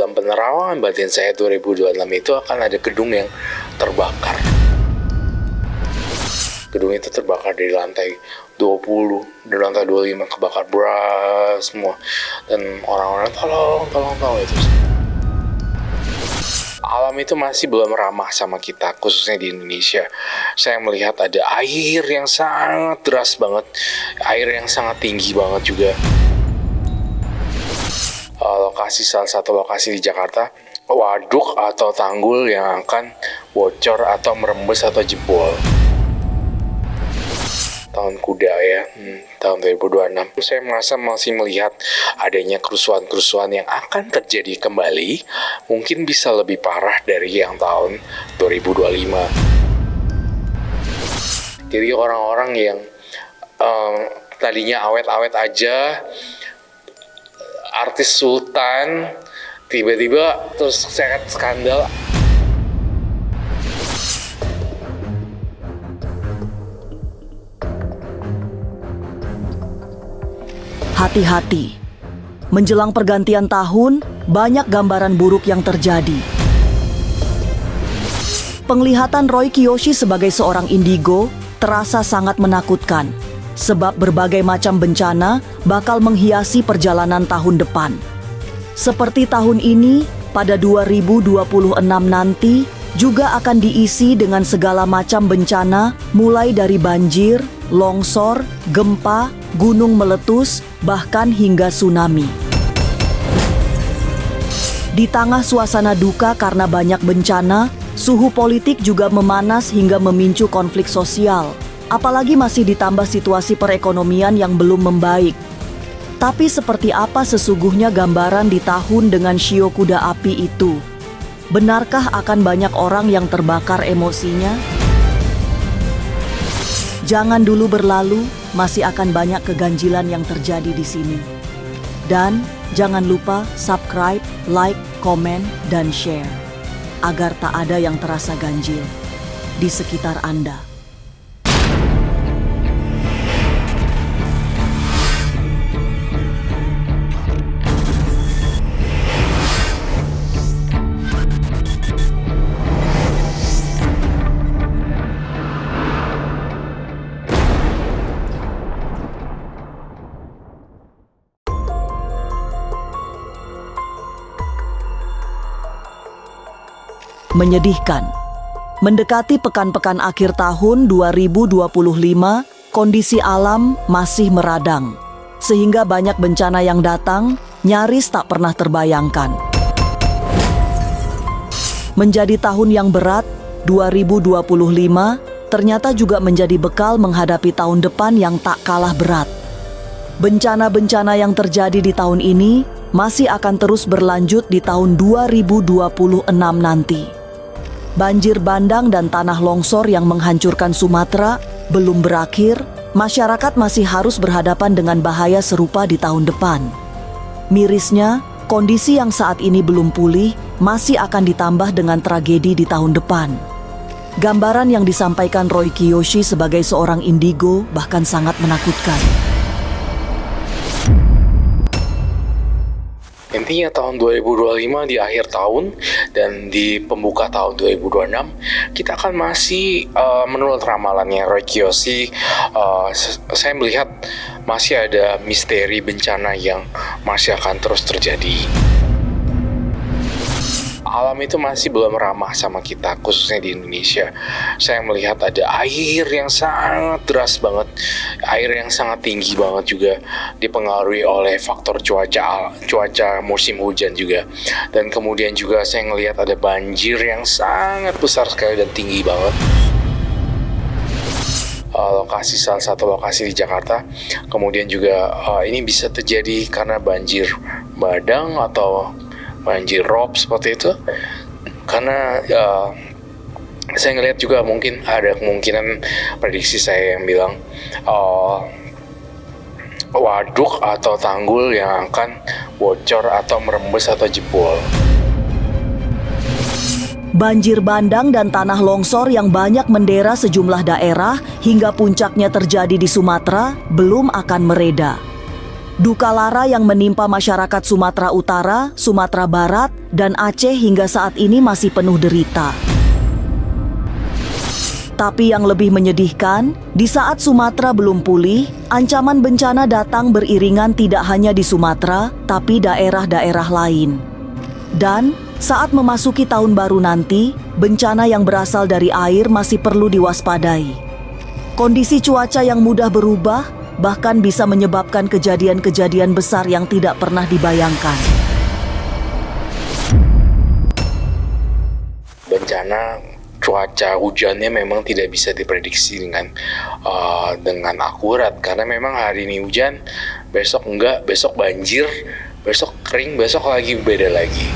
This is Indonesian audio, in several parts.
dalam penerawangan batin saya 2026 itu akan ada gedung yang terbakar. Gedung itu terbakar dari lantai 20 dan lantai 25 kebakar beras semua. Dan orang-orang tolong itu. Alam itu masih belum ramah sama kita, khususnya di Indonesia. Saya melihat ada air yang sangat deras banget, air yang sangat tinggi banget juga. Salah satu lokasi di Jakarta, waduk atau tanggul yang akan bocor atau merembes atau jebol. Tahun kuda ya, tahun 2026. Saya merasa masih melihat adanya kerusuhan-kerusuhan yang akan terjadi kembali, mungkin bisa lebih parah dari yang tahun 2025. Jadi orang-orang yang tadinya awet-awet aja, artis sultan, tiba-tiba terus seret skandal. Hati-hati. Menjelang pergantian tahun, banyak gambaran buruk yang terjadi. Penglihatan Roy Kiyoshi sebagai seorang indigo terasa sangat menakutkan, sebab berbagai macam bencana bakal menghiasi perjalanan tahun depan. Seperti tahun ini, pada 2026 nanti juga akan diisi dengan segala macam bencana, mulai dari banjir, longsor, gempa, gunung meletus, bahkan hingga tsunami. Di tengah suasana duka karena banyak bencana, suhu politik juga memanas hingga memicu konflik sosial. Apalagi masih ditambah situasi perekonomian yang belum membaik. Tapi seperti apa sesungguhnya gambaran di tahun dengan shio kuda api itu? Benarkah akan banyak orang yang terbakar emosinya? Jangan dulu berlalu, masih akan banyak keganjilan yang terjadi di sini. Dan jangan lupa subscribe, like, komen, dan share, agar tak ada yang terasa ganjil di sekitar Anda. Menyedihkan. Mendekati pekan-pekan akhir tahun 2025, kondisi alam masih meradang, sehingga banyak bencana yang datang nyaris tak pernah terbayangkan. Menjadi tahun yang berat, 2025 ternyata juga menjadi bekal menghadapi tahun depan yang tak kalah berat. Bencana-bencana yang terjadi di tahun ini masih akan terus berlanjut di tahun 2026 nanti. Banjir bandang dan tanah longsor yang menghancurkan Sumatera belum berakhir, masyarakat masih harus berhadapan dengan bahaya serupa di tahun depan. Mirisnya, kondisi yang saat ini belum pulih masih akan ditambah dengan tragedi di tahun depan. Gambaran yang disampaikan Roy Kiyoshi sebagai seorang indigo bahkan sangat menakutkan. Intinya tahun 2025 di akhir tahun dan di pembuka tahun 2026 kita akan masih menurut ramalannya Roy Kiyoshi, saya melihat masih ada misteri bencana yang masih akan terus terjadi. Alam itu masih belum ramah sama kita, khususnya di Indonesia. Saya melihat ada air yang sangat deras banget, air yang sangat tinggi banget juga, dipengaruhi oleh faktor cuaca musim hujan juga. Dan kemudian juga saya melihat ada banjir yang sangat besar sekali dan tinggi banget. Salah satu lokasi di Jakarta. Kemudian juga ini bisa terjadi karena banjir bandang atau banjir rob seperti itu, karena saya ngelihat juga mungkin ada kemungkinan prediksi saya yang bilang waduk atau tanggul yang akan bocor atau merembes atau jebol. Banjir bandang dan tanah longsor yang banyak mendera sejumlah daerah hingga puncaknya terjadi di Sumatera belum akan mereda. Duka lara yang menimpa masyarakat Sumatera Utara, Sumatera Barat, dan Aceh hingga saat ini masih penuh derita. Tapi yang lebih menyedihkan, di saat Sumatera belum pulih, ancaman bencana datang beriringan tidak hanya di Sumatera, tapi daerah-daerah lain. Dan saat memasuki tahun baru nanti, bencana yang berasal dari air masih perlu diwaspadai. Kondisi cuaca yang mudah berubah, bahkan bisa menyebabkan kejadian-kejadian besar yang tidak pernah dibayangkan. Bencana cuaca hujannya memang tidak bisa diprediksi dengan akurat, karena memang hari ini hujan, besok enggak, besok banjir, besok kering, besok lagi beda lagi.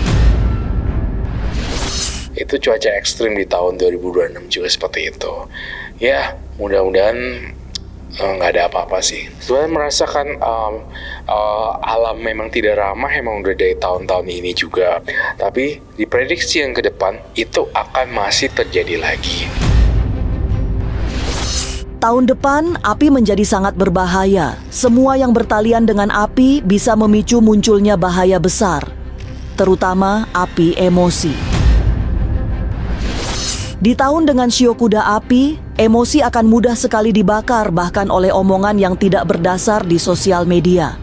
Itu cuaca ekstrim di tahun 2026 juga seperti itu. Ya, mudah-mudahan nggak ada apa-apa sih. Sebenarnya merasakan alam memang tidak ramah, emang udah dari tahun-tahun ini juga. Tapi diprediksi yang ke depan itu akan masih terjadi lagi. Tahun depan, api menjadi sangat berbahaya. Semua yang bertalian dengan api bisa memicu munculnya bahaya besar, terutama api emosi. Di tahun dengan shio kuda api, emosi akan mudah sekali dibakar bahkan oleh omongan yang tidak berdasar di sosial media.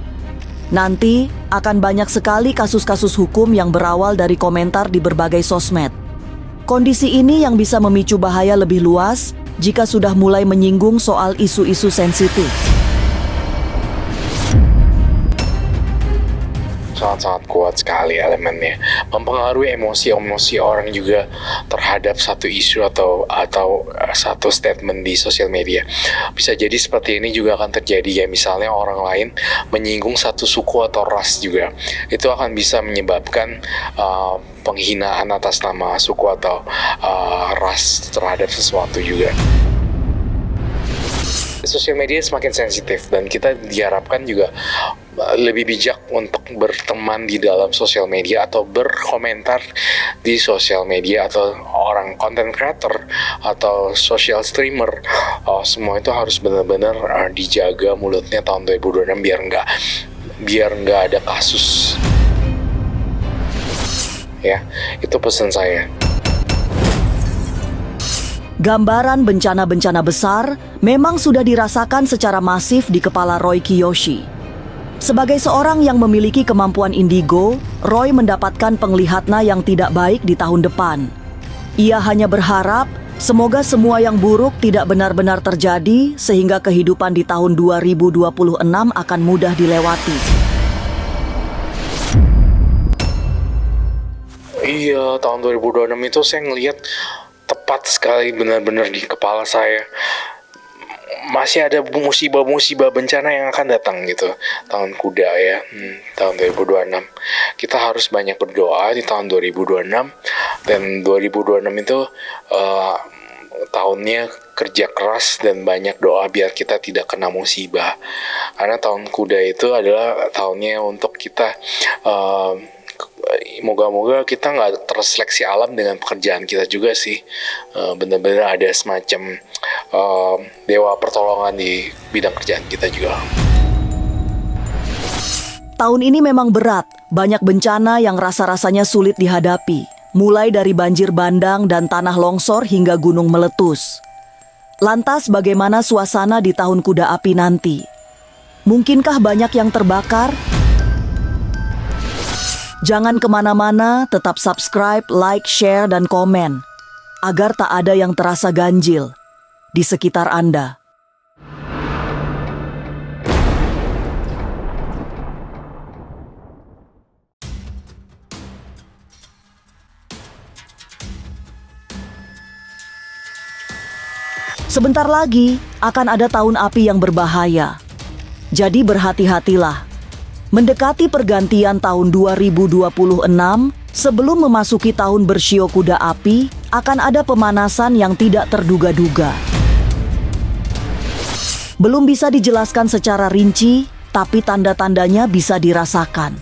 Nanti akan banyak sekali kasus-kasus hukum yang berawal dari komentar di berbagai sosmed. Kondisi ini yang bisa memicu bahaya lebih luas jika sudah mulai menyinggung soal isu-isu sensitif. Sangat-sangat kuat sekali elemennya, mempengaruhi emosi orang juga terhadap satu isu atau satu statement di sosial media. Bisa jadi seperti ini juga akan terjadi ya, misalnya orang lain menyinggung satu suku atau ras juga, itu akan bisa menyebabkan penghinaan atas nama suku atau ras terhadap sesuatu juga. Sosial media semakin sensitif dan kita diharapkan juga lebih bijak untuk berteman di dalam sosial media atau berkomentar di sosial media, atau orang content creator atau social streamer. Semua itu harus benar-benar dijaga mulutnya tahun 2026 biar nggak ada kasus. Ya, itu pesan saya. Gambaran bencana-bencana besar memang sudah dirasakan secara masif di kepala Roy Kiyoshi. Sebagai seorang yang memiliki kemampuan indigo, Roy mendapatkan penglihatan yang tidak baik di tahun depan. Ia hanya berharap semoga semua yang buruk tidak benar-benar terjadi sehingga kehidupan di tahun 2026 akan mudah dilewati. Iya, tahun 2026 itu saya ngelihat tepat sekali, benar-benar di kepala saya. Masih ada musibah-musibah bencana yang akan datang gitu. Tahun kuda ya, tahun 2026. Kita harus banyak berdoa di tahun 2026. Dan 2026 itu tahunnya kerja keras dan banyak doa biar kita tidak kena musibah. Karena tahun kuda itu adalah tahunnya untuk kita moga-moga kita nggak terseleksi alam dengan pekerjaan kita juga sih. Benar-benar ada semacam dewa pertolongan di bidang kerjaan kita juga. Tahun ini memang berat, banyak bencana yang rasa-rasanya sulit dihadapi, mulai dari banjir bandang dan tanah longsor hingga gunung meletus. Lantas bagaimana suasana di tahun kuda api nanti? Mungkinkah banyak yang terbakar? Jangan kemana-mana, tetap subscribe, like, share, dan komen, agar tak ada yang terasa ganjil di sekitar Anda. Sebentar lagi akan ada tahun api yang berbahaya. Jadi berhati-hatilah. Mendekati pergantian tahun 2026, sebelum memasuki tahun bershio kuda api, akan ada pemanasan yang tidak terduga-duga. Belum bisa dijelaskan secara rinci, tapi tanda-tandanya bisa dirasakan.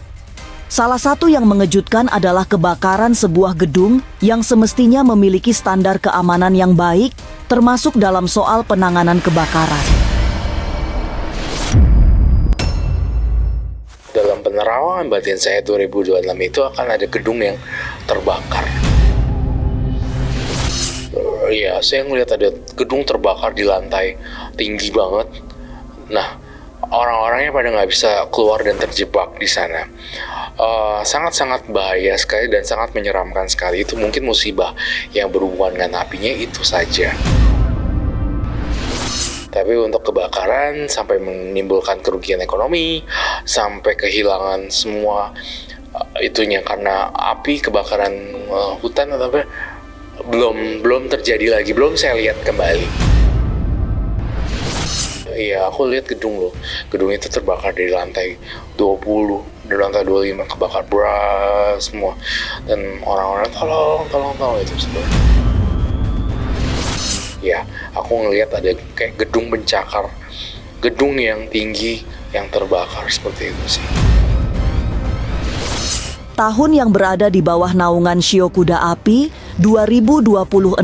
Salah satu yang mengejutkan adalah kebakaran sebuah gedung yang semestinya memiliki standar keamanan yang baik, termasuk dalam soal penanganan kebakaran. penerawangan batin saya 2026 itu akan ada gedung yang terbakar. Iya, saya ngelihat ada gedung terbakar di lantai tinggi banget. Nah, orang-orangnya pada nggak bisa keluar dan terjebak di sana. Sangat-sangat bahaya sekali dan sangat menyeramkan sekali. Itu mungkin musibah yang berhubungan dengan apinya itu saja. Tapi untuk kebakaran sampai menimbulkan kerugian ekonomi, sampai kehilangan semua itunya karena api, kebakaran hutan atau apa, belum terjadi lagi, belum saya lihat kembali. Iya, aku lihat gedung itu terbakar dari lantai 20 dari lantai 25 kebakar beras semua, dan orang-orang tolong itu sebenarnya. Ya, aku ngelihat ada kayak gedung bencakar, gedung yang tinggi yang terbakar seperti itu sih. Tahun yang berada di bawah naungan Shio Kuda Api, 2026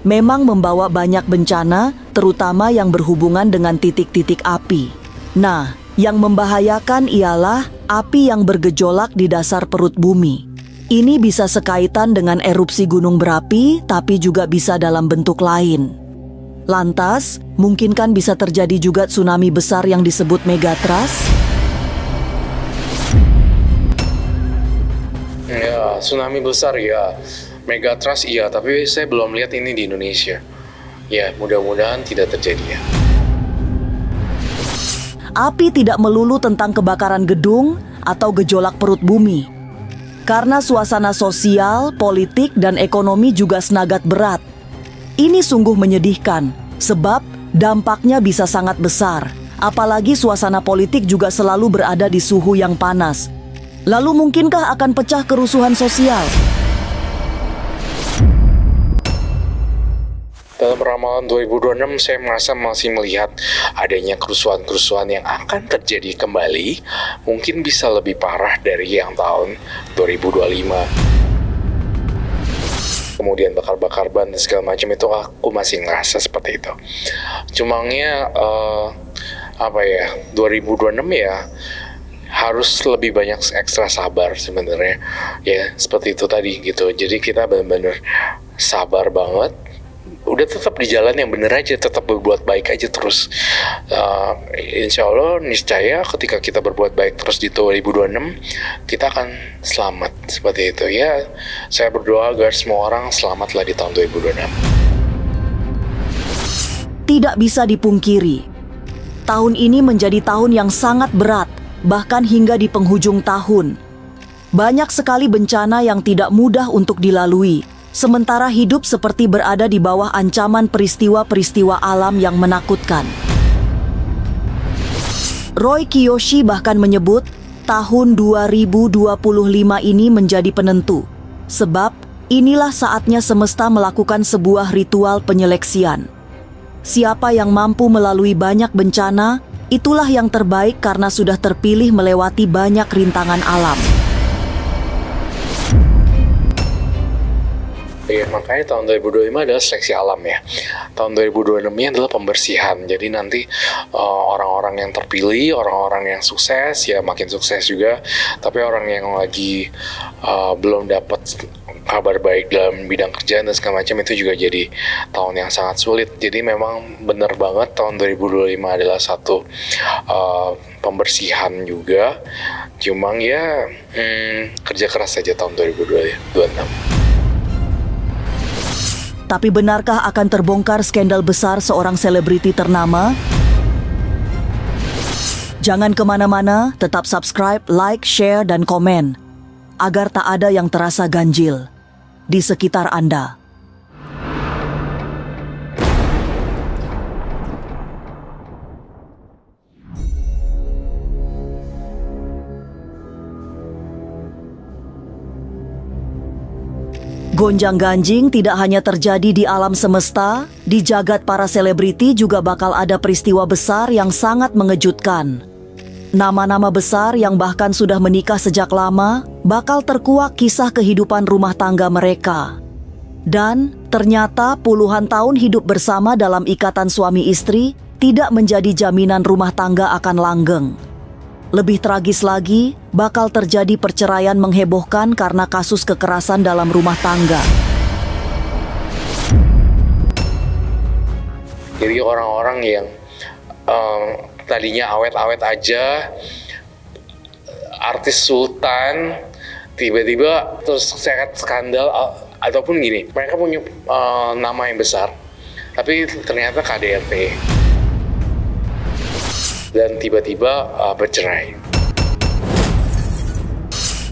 memang membawa banyak bencana, terutama yang berhubungan dengan titik-titik api. Nah, yang membahayakan ialah api yang bergejolak di dasar perut bumi. Ini bisa sekaitan dengan erupsi gunung berapi, tapi juga bisa dalam bentuk lain. Lantas, mungkin kan bisa terjadi juga tsunami besar yang disebut megatrust? Ya, tsunami besar ya, megatrust iya, tapi saya belum lihat ini di Indonesia. Ya, mudah-mudahan tidak terjadi ya. Api tidak melulu tentang kebakaran gedung atau gejolak perut bumi. Karena suasana sosial, politik, dan ekonomi juga senagat berat. Ini sungguh menyedihkan, sebab dampaknya bisa sangat besar. Apalagi suasana politik juga selalu berada di suhu yang panas. Lalu mungkinkah akan pecah kerusuhan sosial? Dalam ramalan 2026 saya merasa masih melihat adanya kerusuhan-kerusuhan yang akan terjadi kembali, mungkin bisa lebih parah dari yang tahun 2025. Kemudian bakar-bakar ban dan segala macam itu aku masih ngerasa seperti itu. Cumanya 2026 ya harus lebih banyak ekstra sabar sebenarnya. Ya, seperti itu tadi gitu. Jadi kita benar-benar sabar banget. Udah tetap di jalan yang bener aja, tetap berbuat baik aja terus. Insya Allah, niscaya ketika kita berbuat baik terus di 2026, kita akan selamat seperti itu. Ya, saya berdoa agar semua orang selamatlah di tahun 2026. Tidak bisa dipungkiri, tahun ini menjadi tahun yang sangat berat, bahkan hingga di penghujung tahun. Banyak sekali bencana yang tidak mudah untuk dilalui, sementara hidup seperti berada di bawah ancaman peristiwa-peristiwa alam yang menakutkan. Roy Kiyoshi bahkan menyebut tahun 2025 ini menjadi penentu, sebab inilah saatnya semesta melakukan sebuah ritual penyeleksian. Siapa yang mampu melalui banyak bencana, itulah yang terbaik karena sudah terpilih melewati banyak rintangan alam. Ya, makanya tahun 2025 adalah seleksi alam ya. Tahun 2026 ini adalah pembersihan. Jadi nanti orang-orang yang terpilih, orang-orang yang sukses, ya makin sukses juga. Tapi orang yang lagi belum dapat kabar baik dalam bidang kerjaan dan segala macam, itu juga jadi tahun yang sangat sulit. Jadi memang benar banget tahun 2025 adalah satu pembersihan juga. Cuma ya kerja keras saja tahun 2026. Tapi benarkah akan terbongkar skandal besar seorang selebriti ternama? Jangan kemana-mana, tetap subscribe, like, share, dan komen, agar tak ada yang terasa ganjil di sekitar Anda. Gonjang-ganjing tidak hanya terjadi di alam semesta, di jagat para selebriti juga bakal ada peristiwa besar yang sangat mengejutkan. Nama-nama besar yang bahkan sudah menikah sejak lama bakal terkuak kisah kehidupan rumah tangga mereka. Dan ternyata puluhan tahun hidup bersama dalam ikatan suami istri tidak menjadi jaminan rumah tangga akan langgeng. Lebih tragis lagi, bakal terjadi perceraian menghebohkan karena kasus kekerasan dalam rumah tangga. Jadi orang-orang yang tadinya awet-awet aja, artis sultan, tiba-tiba terus seret skandal, ataupun gini, mereka punya nama yang besar, tapi ternyata KDRT. Dan tiba-tiba bercerai,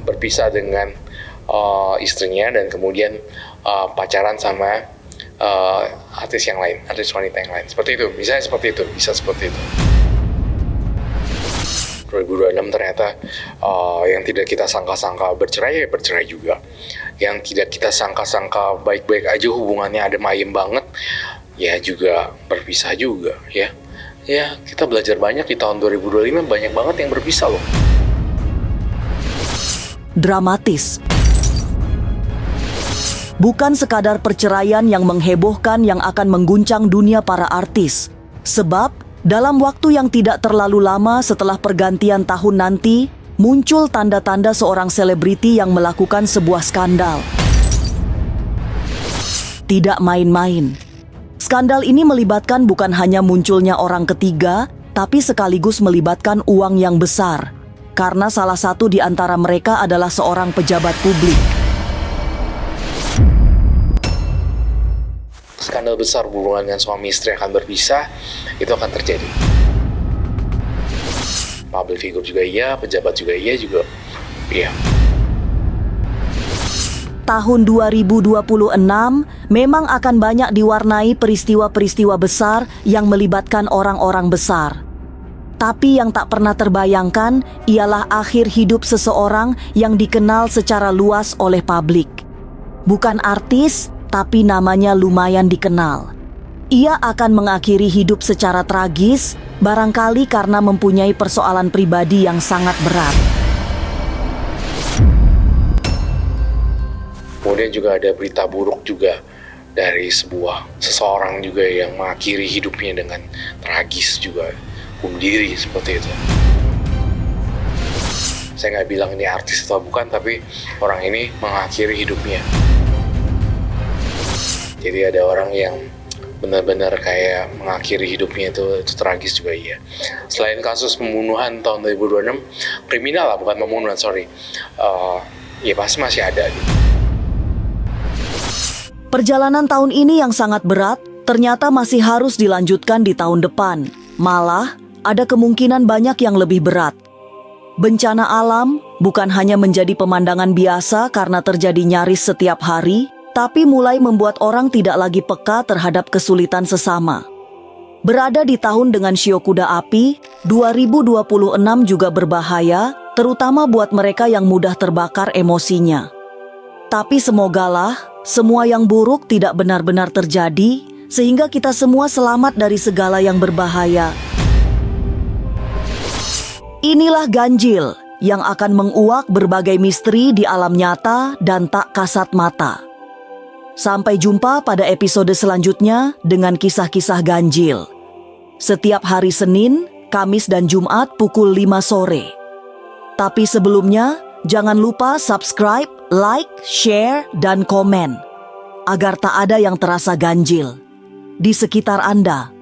berpisah dengan istrinya, dan kemudian pacaran sama artis yang lain, artis wanita yang lain. Seperti itu, misalnya seperti itu, bisa seperti itu. 2026 ternyata yang tidak kita sangka-sangka bercerai, ya bercerai juga. Yang tidak kita sangka-sangka baik-baik aja, hubungannya adem ayem banget, ya juga berpisah juga, ya. Ya, kita belajar banyak di tahun 2025, banyak banget yang berpisah loh. Dramatis. Bukan sekadar perceraian yang menghebohkan yang akan mengguncang dunia para artis. Sebab, dalam waktu yang tidak terlalu lama setelah pergantian tahun nanti, muncul tanda-tanda seorang selebriti yang melakukan sebuah skandal. Tidak main-main. Skandal ini melibatkan bukan hanya munculnya orang ketiga, tapi sekaligus melibatkan uang yang besar, karena salah satu di antara mereka adalah seorang pejabat publik. Skandal besar hubungan dengan suami istri akan berpisah, itu akan terjadi. Public figure juga iya, pejabat juga iya. Tahun 2026 memang akan banyak diwarnai peristiwa-peristiwa besar yang melibatkan orang-orang besar. Tapi yang tak pernah terbayangkan ialah akhir hidup seseorang yang dikenal secara luas oleh publik. Bukan artis, tapi namanya lumayan dikenal. Ia akan mengakhiri hidup secara tragis, barangkali karena mempunyai persoalan pribadi yang sangat berat. Kemudian juga ada berita buruk juga dari seseorang juga yang mengakhiri hidupnya dengan tragis juga, bunuh diri seperti itu. Saya nggak bilang ini artis atau bukan, tapi orang ini mengakhiri hidupnya. Jadi ada orang yang benar-benar kayak mengakhiri hidupnya itu tragis juga iya. Selain kasus pembunuhan tahun 2026, kriminal lah, bukan pembunuhan, sorry. Ya pasti masih ada gitu. Perjalanan tahun ini yang sangat berat ternyata masih harus dilanjutkan di tahun depan. Malah, ada kemungkinan banyak yang lebih berat. Bencana alam bukan hanya menjadi pemandangan biasa karena terjadi nyaris setiap hari, tapi mulai membuat orang tidak lagi peka terhadap kesulitan sesama. Berada di tahun dengan shio kuda api, 2026 juga berbahaya, terutama buat mereka yang mudah terbakar emosinya. Tapi semogalah semua yang buruk tidak benar-benar terjadi, sehingga kita semua selamat dari segala yang berbahaya. Inilah ganjil yang akan menguak berbagai misteri di alam nyata dan tak kasat mata. Sampai jumpa pada episode selanjutnya dengan kisah-kisah ganjil. Setiap hari Senin, Kamis dan Jumat pukul 5 sore. Tapi sebelumnya, jangan lupa subscribe, like, share, dan komen agar tak ada yang terasa ganjil di sekitar Anda.